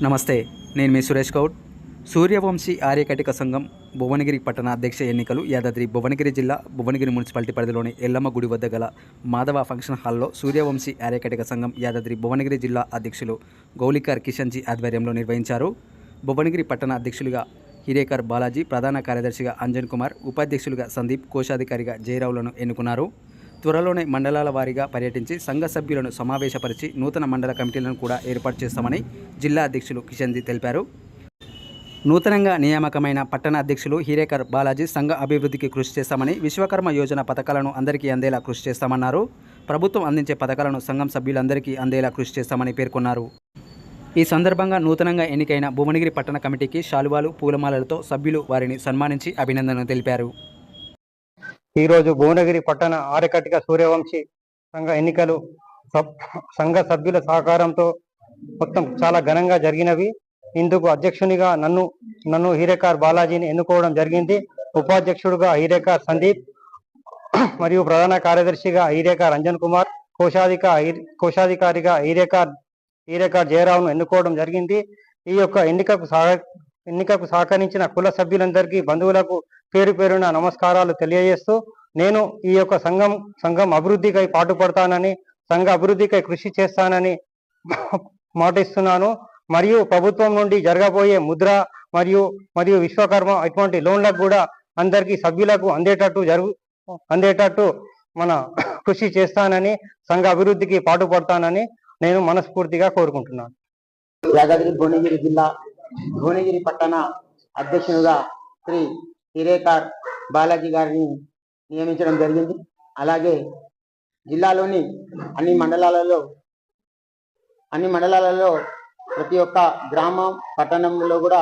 నమస్తే, నేను మీ సురేష్ గౌడ్. సూర్యవంశీ ఆర్యకటిక సంఘం భువనగిరి పట్టణ అధ్యక్ష ఎన్నికలు యాదాద్రి భువనగిరి జిల్లా భువనగిరి మున్సిపాలిటీ పరిధిలోని ఎల్లమ్మ గుడి వద్ద గల మాధవ ఫంక్షన్ హాల్లో సూర్యవంశీ ఆర్యకటిక సంఘం యాదాద్రి భువనగిరి జిల్లా అధ్యక్షులు గౌలికర్ కిషన్జీ ఆధ్వర్యంలో నిర్వహించారు. భువనగిరి పట్టణ అధ్యక్షులుగా హిరేకర్ బాలాజీ, ప్రధాన కార్యదర్శిగా అంజన్ కుమార్, ఉపాధ్యక్షులుగా సందీప్, కోశాధికారిగా జయరావులను ఎన్నుకున్నారు. త్వరలోనే మండలాల వారీగా పర్యటించి సంఘ సభ్యులను సమావేశపరిచి నూతన మండల కమిటీలను కూడా ఏర్పాటు చేస్తామని జిల్లా అధ్యక్షులు కిషన్జీ తెలిపారు. నూతనంగా నియామకమైన పట్టణ అధ్యక్షులు హిరేకర్ బాలాజీ సంఘ అభివృద్ధికి కృషి చేస్తామని, విశ్వకర్మ యోజన పథకాలను అందరికీ అందేలా కృషి చేస్తామన్నారు. ప్రభుత్వం అందించే పథకాలను సంఘం సభ్యులందరికీ అందేలా కృషి చేస్తామని పేర్కొన్నారు. ఈ సందర్భంగా నూతనంగా ఎన్నికైన భువనగిరి పట్టణ కమిటీకి శాలువాలు, పూలమాలలతో సభ్యులు వారిని సన్మానించి అభినందనలు తెలిపారు. ఈరోజు భువనగిరి పట్టణ ఆర్యకటిక సూర్యవంశీ సంఘ ఎన్నికలు సంఘ సభ్యుల సహకారంతో మొత్తం చాలా ఘనంగా జరిగినవి. ఇందుకు అధ్యక్షునిగా నన్ను హిరేకర్ బాలాజీని ఎన్నుకోవడం జరిగింది. ఉపాధ్యక్షుడుగా హిరేకర్ సందీప్ మరియు ప్రధాన కార్యదర్శిగా హిరేకర్ అంజన్ కుమార్, కోశాధికారిగా హిరేకర్ జయరావును ఎన్నుకోవడం జరిగింది. ఈ యొక్క ఎన్నికకు సహకరించిన కుల సభ్యులందరికీ, బంధువులకు పేరు పేరున నమస్కారాలు తెలియజేస్తూ, నేను ఈ యొక్క సంఘం అభివృద్ధికై పాటుపడతానని, సంఘ అభివృద్ధికై కృషి చేస్తానని మాటిస్తున్నాను. మరియు ప్రభుత్వం నుండి జరగబోయే ముద్ర మరియు విశ్వకర్మ ఇటువంటి లోన్లకు కూడా అందరికీ సభ్యులకు అందేటట్టు మన కృషి చేస్తానని, సంఘ అభివృద్ధికి పాటుపడతానని నేను మనస్ఫూర్తిగా కోరుకుంటున్నాను. యాదాద్రి భువనగిరి జిల్లా భువనగిరి పట్టణ అధ్యక్షునిగా శ్రీ హిరేకర్ బాలాజీ గారిని నియమించడం జరిగింది. అలాగే జిల్లాలోని అన్ని మండలాలలో ప్రతి ఒక్క గ్రామం, పట్టణంలో కూడా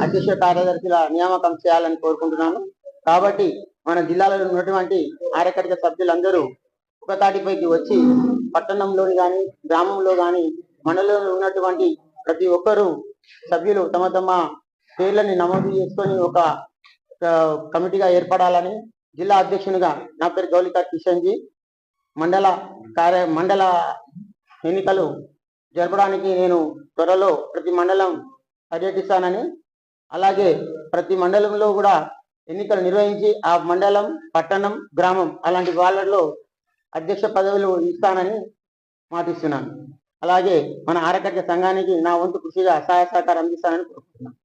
అధ్యక్ష కార్యదర్శుల నియామకం చేయాలని కోరుకుంటున్నాను. కాబట్టి మన జిల్లాలో ఉన్నటువంటి ఆర్యకటిక సభ్యులందరూ ఒక తాటిపైకి వచ్చి పట్టణంలోని కానీ, గ్రామంలో కానీ, మండలంలో ఉన్నటువంటి ప్రతి ఒక్కరూ సభ్యులు తమ పేర్లని నమోదు చేసుకొని ఒక కమిటీగా ఏర్పడాలని, జిల్లా అధ్యక్షునిగా నా పేరు గౌలికర్ కిషన్జీ, మండల ఎన్నికలు జరపడానికి నేను త్వరలో ప్రతి మండలం పర్యటిస్తానని, అలాగే ప్రతి మండలంలో కూడా ఎన్నికలు నిర్వహించి ఆ మండలం, పట్టణం, గ్రామం అలాంటి వాళ్ళలో అధ్యక్ష పదవులు ఇస్తానని మాటిస్తున్నాను. అలాగే మన ఆర్యకటిక సంఘానికి నా వంతు కృషిగా సహాయ సహకారం అందిస్తానని కోరుకుంటున్నాను.